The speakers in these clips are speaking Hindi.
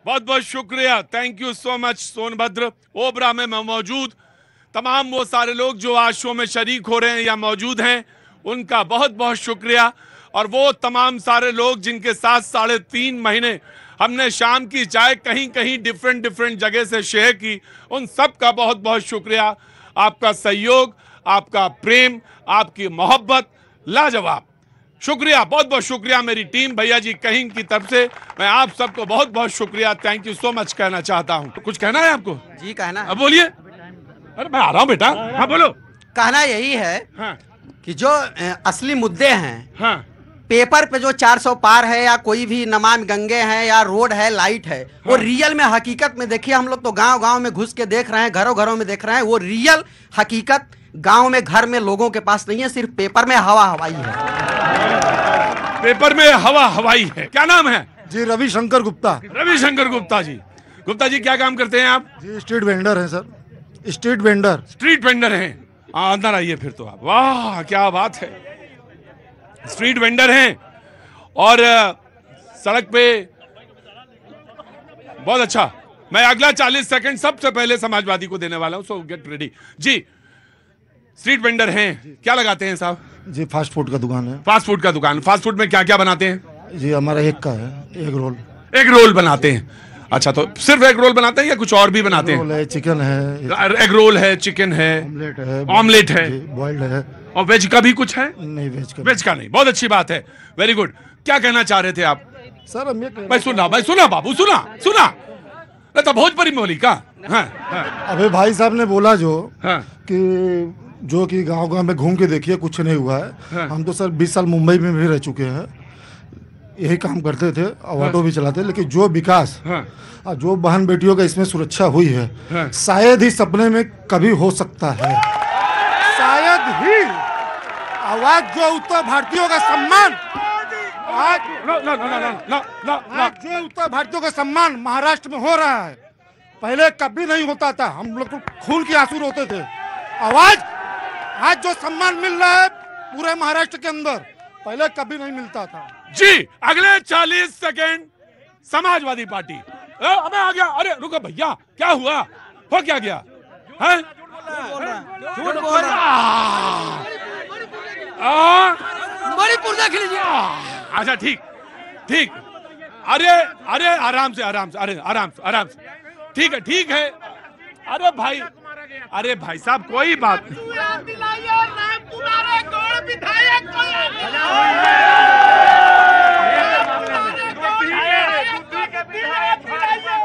बहुत बहुत शुक्रिया, thank you so much Sonbhadra. Obra में मैं मौजूद तमाम वो सारे लोग जो आज शो में शरीक हो रहे हैं या मौजूद हैं, उनका बहुत बहुत शुक्रिया। और वो तमाम सारे लोग जिनके साथ 3.5 महीने हमने शाम की चाय कहीं कहीं डिफरेंट जगह से शेयर की, उन सब का बहुत बहुत शुक्रिया। आपका सहयोग, आपका प्रेम, आपकी मोहब्बत लाजवाब। शुक्रिया, बहुत बहुत शुक्रिया मेरी टीम, भैया जी कहीं की तरफ से मैं आप सबको बहुत बहुत शुक्रिया, थैंक यू सो मच कहना चाहता हूँ। कुछ कहना है आपको? जी कहना है। अब बोलिए। अरे मैं आ रहा हूँ बेटा। हाँ बोलो। कहना यही है हाँ कि जो असली मुद्दे हैं, हाँ पेपर पे जो 400 पार है या कोई भी नमामि गंगे हैं या रोड है, लाइट है, वो रियल में हकीकत में देखिए। हम लोग तो गांव गांव में घुस के देख रहे हैं, घरों घरों में देख रहे हैं। वो रियल हकीकत गांव में घर में लोगों के पास नहीं है, सिर्फ पेपर में हवा हवाई है। पेपर में हवा हवाई है। क्या नाम है? जी रविशंकर गुप्ता। रविशंकर गुप्ता जी। गुप्ता जी क्या काम करते हैं आप? जी स्ट्रीट वेंडर हैं sir, street vendor. Street vendor हैं। अंदर आइए फिर तो आप। वाह क्या बात है, स्ट्रीट वेंडर हैं और सड़क पे। बहुत अच्छा। मैं अगला 40 सेकंड सबसे पहले समाजवादी को देने वाला हूं, सो गेट रेडी। जी स्ट्रीट वेंडर हैं, क्या लगाते हैं साहब? जी फास्ट फूड का दुकान है। फास्ट फूड का दुकान। फास्ट फूड में क्या क्या बनाते हैं? जी हमारा एक का है, एग रोल। एग रोल बनाते हैं। अच्छा, तो सिर्फ एग रोल बनाते हैं या कुछ और भी बनाते हैं? रोल है, चिकन है, एग रोल है, चिकन है, ऑमलेट है, ऑमलेट है, बॉइल्ड है। और वेज का भी कुछ है? नहीं वेज का। वेज का नहीं। बहुत अच्छी बात है, वेरी गुड। क्या कहना चाह रहे थे आप? सर हम ये मैं सुना बाबू, सुना तो भोजपुरी में बोली का। हाँ, हाँ, अबे भाई साहब ने बोला जो हाँ, कि गांव गांव में घूम के देखिए कुछ नहीं हुआ है। हाँ। हम तो सर 20 साल मुंबई में भी रह चुके हैं, यही काम करते थे, ऑटो भी चलाते हैं। लेकिन जो विकास हाँ, और जो बहन बेटियों का इसमें सुरक्षा हुई है, हाँ। शायद ही सपने में कभी हो सकता है। शायद ही। आवाज जो उत्तर भारतीयों का सम्मान, आज जो उत्तर भारतीयों का सम्मान महाराष्ट्र में हो रहा है, पहले कभी नहीं होता था। हम लोग तो खून के आंसू रोते थे। आज जो सम्मान मिल रहा है पूरे महाराष्ट्र के अंदर, पहले कभी नहीं मिलता था। जी अगले 40 सेकंड समाजवादी पार्टी। अबे आ गया। अरे रुको भैया, क्या हुआ? हो क्या गया? हैं? झूठ बोल रहा। मणिपुर देख लीजिए। अच्छा ठीक। अरे आराम से। अरे आराम से। ठीक है। अरे भाई साहब कोई बात नहीं।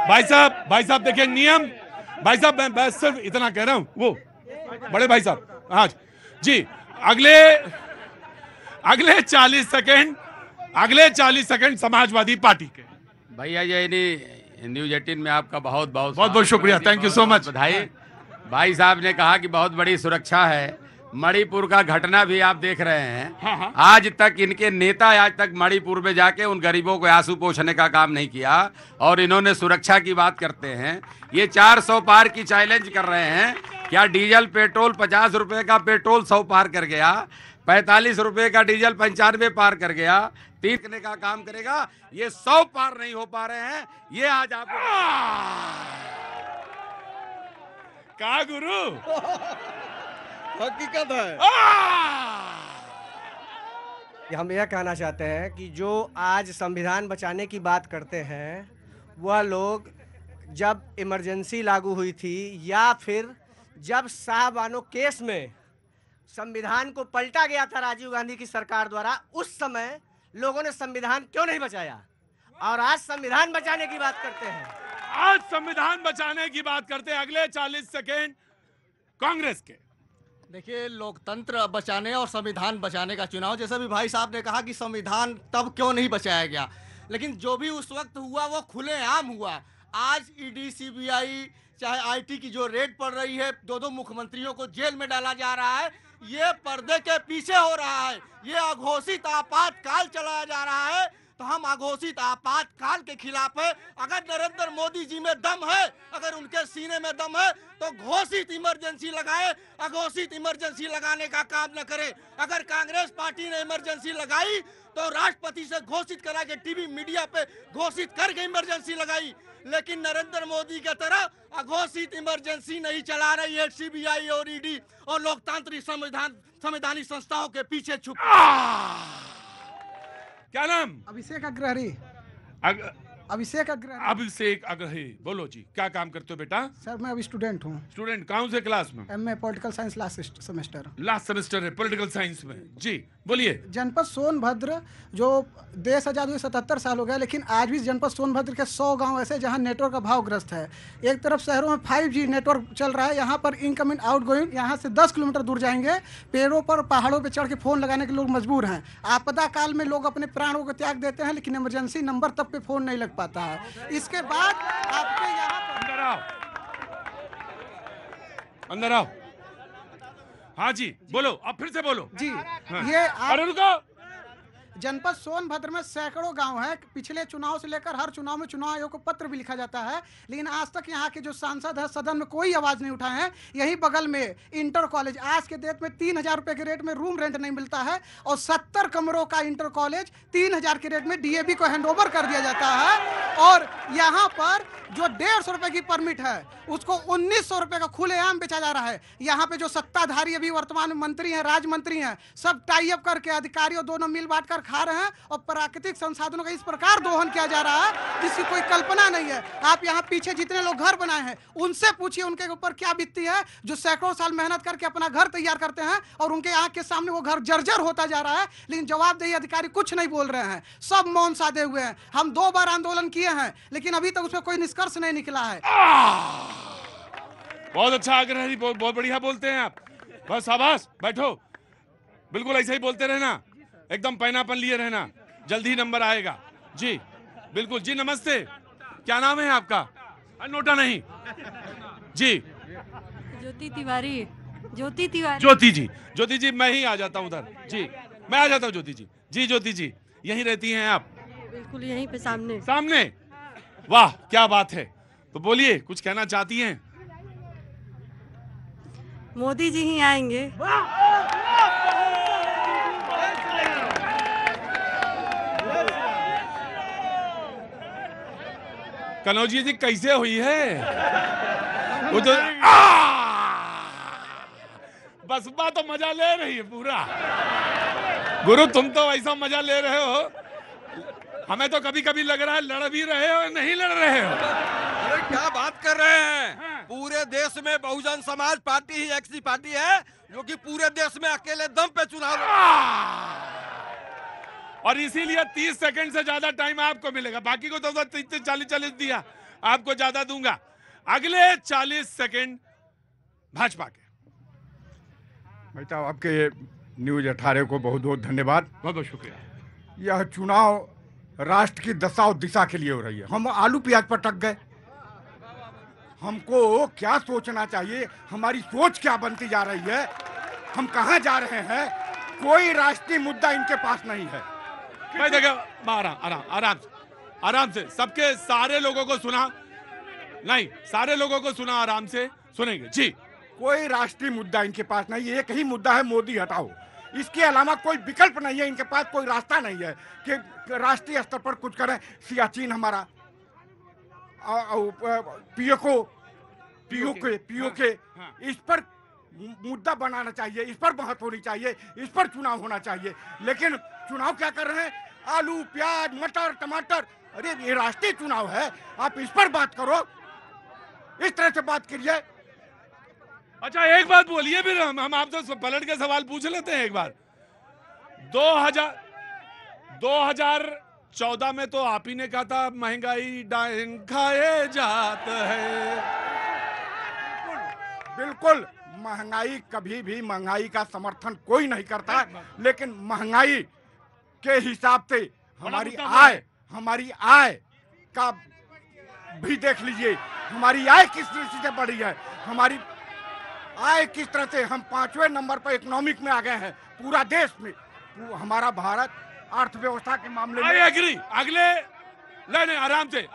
भाई साहब देखिए नियम। भाई साहब मैं सिर्फ इतना कह रहा हूं, वो बड़े भाई साहब। हाँ जी, अगले 40 सेकंड समाजवादी पार्टी के। भैया ये न्यूज 18 में आपका बहुत शुक्रिया, थैंक यू सो मच। बधाई। भाई साहब ने कहा कि बहुत बड़ी सुरक्षा है। मणिपुर का घटना भी आप देख रहे हैं। हाँ। आज तक इनके नेता आज तक मणिपुर में जाके उन गरीबों को आंसू पोंछने का काम नहीं किया, और इन्होंने सुरक्षा की बात करते हैं। ये 400 पार की चैलेंज कर रहे हैं। क्या डीजल पेट्रोल 50 रुपए का पेट्रोल 100 पार कर गया, 45 रुपए का डीजल 95 पार कर गया, 30 का काम करेगा। ये 100 पार नहीं हो पा रहे हैं। ये आज आपको कहा गुरु हकीकत है। हम यह कहना चाहते हैं कि जो आज संविधान बचाने की बात करते हैं, वह लोग जब इमरजेंसी लागू हुई थी या फिर जब शाहबानो केस में संविधान को पलटा गया था राजीव गांधी की सरकार द्वारा, उस समय लोगों ने संविधान क्यों नहीं बचाया? और आज संविधान बचाने की बात करते हैं। आज संविधान बचाने की बात करते हैं। अगले 40 सेकेंड कांग्रेस के। देखिए, लोकतंत्र बचाने और संविधान बचाने का चुनाव, जैसा भी भाई साहब ने कहा कि संविधान तब क्यों नहीं बचाया गया, लेकिन जो भी उस वक्त हुआ वो खुलेआम हुआ। आज ईडी सीबीआई चाहे आईटी की जो रेड पड़ रही है, 2 मुख्यमंत्रियों को जेल में डाला जा रहा है, ये पर्दे के पीछे हो रहा है। ये अघोषित आपातकाल चलाया जा रहा है तो हम अघोषित आपातकाल के खिलाफ है। अगर नरेंद्र मोदी जी में दम है, अगर उनके सीने में दम है, तो घोषित इमरजेंसी लगाए, अघोषित इमरजेंसी लगाने का काम न करे। अगर कांग्रेस पार्टी ने इमरजेंसी लगाई तो राष्ट्रपति से घोषित करा के टीवी मीडिया पे घोषित करके इमरजेंसी लगाई, लेकिन नरेंद्र मोदी की तरह अघोषित इमरजेंसी नहीं चला रही है सीबीआई और ईडी और लोकतांत्रिक संवैधानिक संस्थाओं के पीछे छुप। क्या नाम? अभिषेक अग्रहरी। अभिषेक अग्रहरी। अभिषेक अग्रही, बोलो जी, क्या काम करते हो बेटा? सर मैं अभी स्टूडेंट हूँ। स्टूडेंट कौन से क्लास में? MA political science last semester. Last semester है पॉलिटिकल साइंस में। जी बोलिए। जनपद सोनभद्र जो देश आजाद हुए 77 साल हो गए, लेकिन आज भी जनपद सोनभद्र के 100 गांव ऐसे जहां नेटवर्क अभावग्रस्त है। एक तरफ शहरों में 5G नेटवर्क चल रहा है, यहाँ पर इनकमिंग आउटगोइंग, यहाँ से 10 किलोमीटर दूर जाएंगे, पेड़ों पर पहाड़ों पर चढ़ के फ़ोन लगाने के लोग मजबूर हैं। आपदा काल में लोग अपने प्राणों को त्याग देते हैं, लेकिन इमरजेंसी नंबर तब पे फ़ोन नहीं लग पाता है। इसके बाद आपके यहाँ पर अंदर आओ, अंदर आओ। हाँ जी बोलो, अब फिर से बोलो जी। हाँ। ये अरे रुको। जनपद सोनभद्र में सैकड़ों गांव है। पिछले चुनाव से लेकर हर चुनाव में चुनाव आयोग को पत्र भी लिखा जाता है, लेकिन आज तक यहाँ के जो सांसद है सदन में कोई आवाज नहीं उठाए हैं। यही बगल में इंटर कॉलेज, आज के डेट में 3000 रुपए के रेट में रूम रेंट नहीं मिलता है, और 70 कमरों का इंटर कॉलेज 3000 के रेट में डीएवी को हैंडओवर कर दिया जाता है। और यहाँ पर जो 150 रुपए की परमिट है उसको 1900 रुपए का खुलेआम बेचा जा रहा है। यहाँ पे जो सत्ताधारी अभी वर्तमान में मंत्री हैं, राज्य मंत्री हैं, सब टाई अप करके अधिकारियों दोनों मिल बांट कर खा रहे हैं, और प्राकृतिक संसाधनों का इस प्रकार दोहन किया जा रहा है जिसकी कोई कल्पना नहीं है। आप यहाँ पीछे जितने लोग घर बनाए हैं उनसे पूछिए उनके ऊपर क्या बीतती है, जो सैकड़ों साल मेहनत करके अपना घर तैयार करते हैं और उनके आंख के सामने वो घर जर्जर होता जा रहा है, लेकिन जवाबदेही अधिकारी कुछ नहीं बोल रहे हैं, सब मौन साधे हुए हैं। हम 2 बार आंदोलन किए हैं, लेकिन अभी तक उसमें कोई निष्कर्ष नहीं निकला है। बहुत अच्छा आग्रह, बहुत बढ़िया बोलते हैं आप। बस शाबाश, बैठो, बिल्कुल ऐसे ही बोलते रहना, एकदम पैनापन लिए रहना, जल्दी ही नंबर आएगा। जी बिल्कुल। जी नमस्ते, क्या नाम है आपका? नोटा नहीं जी। ज्योति तिवारी। ज्योति तिवारी। ज्योति जी, ज्योति जी मैं ही आ जाता हूँ उधर। जी मैं आ जाता हूँ ज्योति जी। जी ज्योति जी यहीं रहती हैं आप? बिल्कुल यहीं पे सामने। सामने, वाह क्या बात है। तो बोलिए, कुछ कहना चाहती हैं? मोदी जी ही आएंगे। कनौजी जी कैसे हुई है वो तो? बसपा तो मजा ले रही है पूरा। गुरु तुम तो ऐसा मजा ले रहे हो, हमें तो कभी कभी लग रहा है लड़ भी रहे हो नहीं लड़ रहे हो। अरे क्या बात कर रहे हैं? पूरे देश में बहुजन समाज पार्टी ही ऐसी पार्टी है जो कि पूरे देश में अकेले दम पे चुनाव, और इसीलिए 30 सेकंड से ज्यादा टाइम आपको मिलेगा, बाकी को तो 30-40 दिया, आपको ज्यादा दूंगा। अगले 40 सेकंड भाजपा के। भाई साहब आपके न्यूज 18 को बहुत बहुत धन्यवाद। बहुत बहुत शुक्रिया। यह चुनाव राष्ट्र की दशा और दिशा के लिए हो रही है। हम आलू प्याज पर टक गए। हमको क्या सोचना चाहिए, हमारी सोच क्या बनती जा रही है, हम कहाँ जा रहे हैं, कोई राष्ट्रीय मुद्दा इनके पास नहीं है। मैं देखो आराम से सबके सारे लोगों को सुना, नहीं सारे लोगों को सुना, आराम से सुनेंगे जी। कोई राष्ट्रीय मुद्दा इनके पास नहीं, एक ही मुद्दा है, मोदी हटाओ। इसके अलावा कोई विकल्प नहीं है इनके पास, कोई रास्ता नहीं है कि राष्ट्रीय स्तर पर कुछ करें। सियाचिन हमारा पीओके इस पर मुद्दा बनाना चाहिए, इस पर बात होनी चाहिए, इस पर चुनाव होना चाहिए। लेकिन चुनाव क्या कर रहे हैं, आलू प्याज मटर टमाटर। अरे ये राष्ट्रीय चुनाव है, आप इस पर बात करो, इस तरह से बात करिए। अच्छा एक बात बोलिए, फिर हम आपसे पलट के सवाल पूछ लेते हैं एक बार। 2014 में तो आप ही ने कहा था महंगाई डाइन खाए जात है। बिल्कुल, महंगाई कभी भी महंगाई का समर्थन कोई नहीं करता, लेकिन महंगाई के हिसाब से हमारी आय का भी देख लीजिए, हमारी आय किस दृष्टि से बढ़ी है, हमारी आय किस तरह से, हम 5वें नंबर पर इकोनॉमिक में आ गए हैं पूरा देश में। हमारा भारत अर्थव्यवस्था के मामले आई में। एग्री। अगले नहीं, आराम से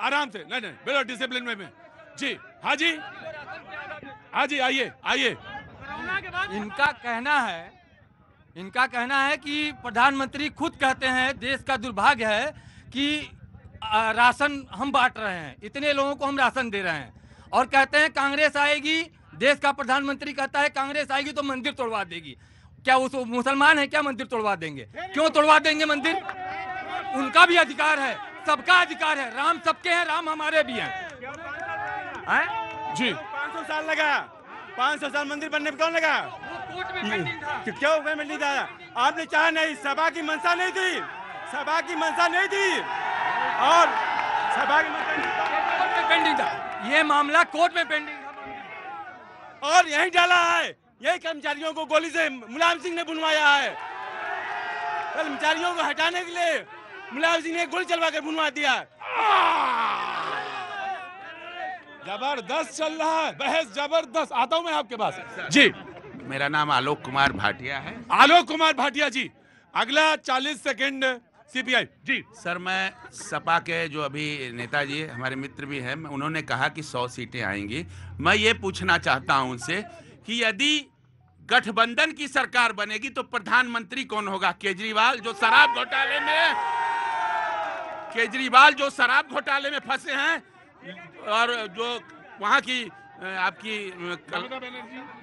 नहीं, बेटा डिसिप्लिन में जी। हाँ जी, आइए। इनका कहना है कि प्रधानमंत्री खुद कहते हैं देश का दुर्भाग्य है कि राशन हम बांट रहे हैं, इतने लोगों को हम राशन दे रहे हैं, और कहते हैं कांग्रेस आएगी, देश का प्रधानमंत्री कहता है कांग्रेस आएगी तो मंदिर तोड़वा देगी। क्या वो मुसलमान है क्या मंदिर तोड़वा देंगे? क्यों तोड़वा देंगे मंदिर? उनका भी अधिकार है, सबका अधिकार है। राम सबके हैं, राम हमारे भी हैं। जी 500 साल लगा, 500 साल मंदिर बनने में कौन लगा? क्यों पेंडिंग था? आपने चाहा नहीं, सभा की मंशा नहीं थी, और सभा की मंशा पेंडिंग था, ये मामला कोर्ट में पेंडिंग था, और यही डाला है। यही कर्मचारियों को गोली से मुलायम सिंह ने बुनवाया है। कर्मचारियों को हटाने के लिए मुलायम सिंह ने गोली चलवा कर बुनवा दिया। जबरदस्त चल रहा है, बहस जबरदस्त। आता हूं मैं आपके पास जी। मेरा नाम आलोक कुमार भाटिया है। आलोक कुमार भाटिया जी, अगला 40 सेकंड सीपीआई जी। सर, मैं सपा के जो अभी नेताजी हमारे मित्र भी हैं, उन्होंने कहा कि 100 सीटें आएंगी। मैं ये पूछना चाहता हूं उनसे कि यदि गठबंधन की सरकार बनेगी तो प्रधानमंत्री कौन होगा? केजरीवाल जो शराब घोटाले में फंसे हैं, और जो वहाँ की आपकी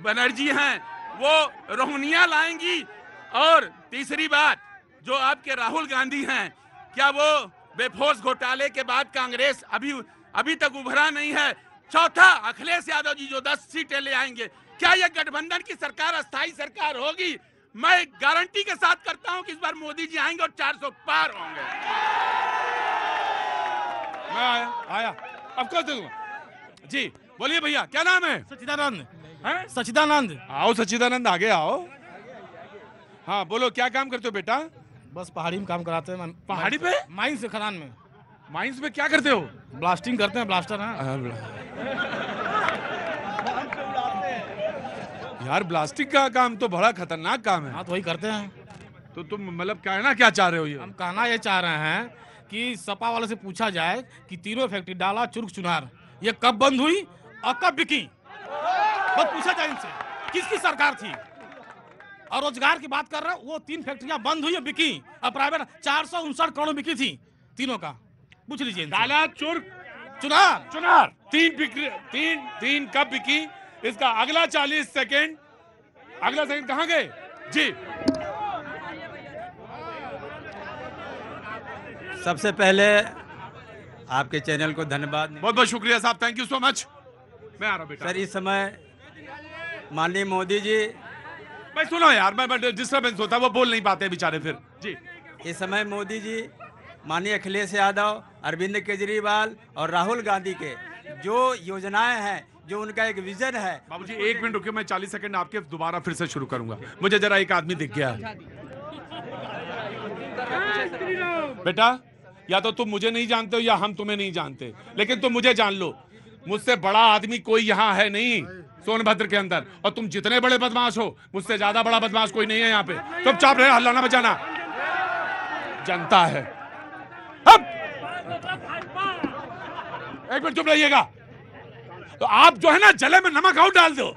बनर्जी हैं, वो रोहनिया लाएंगी। और तीसरी बात, जो आपके राहुल गांधी हैं, क्या वो बेफोर्स घोटाले के बाद कांग्रेस अभी तक उभरा नहीं है? चौथा, अखिलेश यादव जी जो 10 सीटें ले आएंगे, क्या यह गठबंधन की सरकार अस्थायी सरकार होगी? मैं गारंटी के साथ करता हूं कि इस बार मोदी जी आएंगे और 400 पार होंगे। मैं आया आपको दूंगा जी। बोलिए भैया, क्या नाम है? सच्चिदानंद। आओ सच्चिदानंद, आगे आओ। हाँ बोलो, क्या काम करते हो बेटा? बस पहाड़ी में काम कराते हैं। पहाड़ी पे? माइंस से, खदान में। माइंस में क्या करते हो? ब्लास्टिंग करते हैं, ब्लास्टर हैं। यार ब्लास्टिंग का काम तो बड़ा खतरनाक काम है। हाँ तो वही करते हैं। तो तुम मतलब कहना क्या चाह रहे हो? ये हम कहना ये चाह रहे हैं कि सपा वाले से पूछा जाए कि तीनों फैक्ट्री डाला, चुर्क, चुनार, ये कब बंद हुई और कब बिकी? बस पूछा जाए इनसे, किसकी सरकार थी? और रोजगार की बात कर रहे हैं, वो 3 फैक्ट्रियां बंद हुई और बिकी, और प्राइवेट 459 करोड़ बिकी थी तीनों का। पूछ लीजिए। डाला, चुर्क, चुनार 3 कब बिकी? इसका अगला 40 सेकंड। अगला सेकंड कहां गए जी? सबसे पहले आपके चैनल को धन्यवाद। बहुत बहुत शुक्रिया साहब, थैंक यू सो मच। मैं आ रहा हूं बेटा। सर, इस समय माननीय मोदी जी, भाई सुनो यार, मैं डिस्टर्बेंस होता है, वो बोल नहीं पाते बेचारे फिर जी। इस समय मोदी जी, माननीय अखिलेश यादव, अरविंद केजरीवाल और राहुल गांधी के जो योजनाएं हैं, जो उनका एक विजन है। बाबूजी 1 मिनट रुकिए, मैं 40 सेकंड आपके दोबारा फिर से शुरू करूंगा। मुझे जरा एक आदमी दिख गया बेटा। या तो तुम मुझे नहीं जानते हो या हम तुम्हें नहीं जानते, लेकिन तुम मुझे जान लो, मुझसे बड़ा आदमी कोई यहाँ है नहीं सोनभद्र के अंदर। और तुम जितने बड़े बदमाश हो, मुझसे ज्यादा बड़ा बदमाश कोई नहीं है यहाँ पे। तुम चुप रहे, हल्ला ना बजाना, जनता है। अब 1 मिनट चुप रहिएगा। तो आप जो है ना, जले में नमक और डाल दो।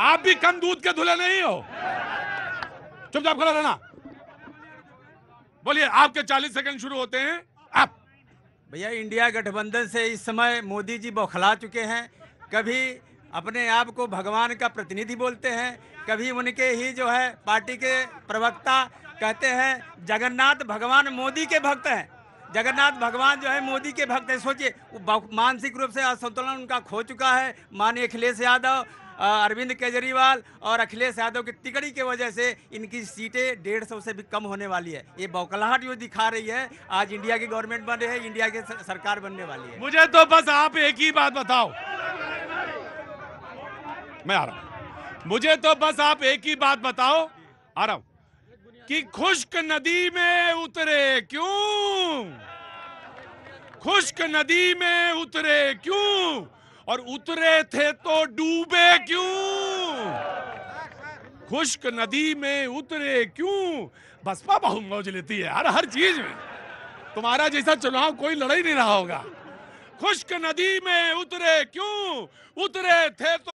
आप भी कम दूध के धुले नहीं हो। चुपचाप खड़ा रहना। बोलिए, आपके 40 सेकंड शुरू होते हैं। आप भैया, इंडिया गठबंधन से इस समय मोदी जी बौखला चुके हैं। कभी अपने आप को भगवान का प्रतिनिधि बोलते हैं, कभी उनके ही जो है पार्टी के प्रवक्ता कहते हैं जगन्नाथ भगवान मोदी के भक्त हैं। जगन्नाथ भगवान जो है मोदी के भक्त हैं। सोचिए, मानसिक रूप से असंतुलन उनका खो चुका है। माननीय अखिलेश यादव, अरविंद केजरीवाल और अखिलेश यादव की तिकड़ी की वजह से इनकी सीटें 150 से भी कम होने वाली है। ये बौखलाहट जो दिखा रही है, आज इंडिया की गवर्नमेंट बन रही है, इंडिया की सरकार बनने वाली है। मुझे तो बस आप एक ही बात बताओ। मैं आ रहा हूं। मुझे तो बस आप एक ही बात बताओ, आ रहा हूं, कि खुश्क नदी में उतरे क्यों? खुश्क नदी में उतरे क्यों? और उतरे थे तो डूबे क्यों? खुश्क नदी में उतरे क्यों, बसपा बहुत मौज लेती है हर चीज में। तुम्हारा जैसा चुनाव कोई लड़ ही नहीं रहा होगा। खुश्क नदी में उतरे क्यों, उतरे थे तो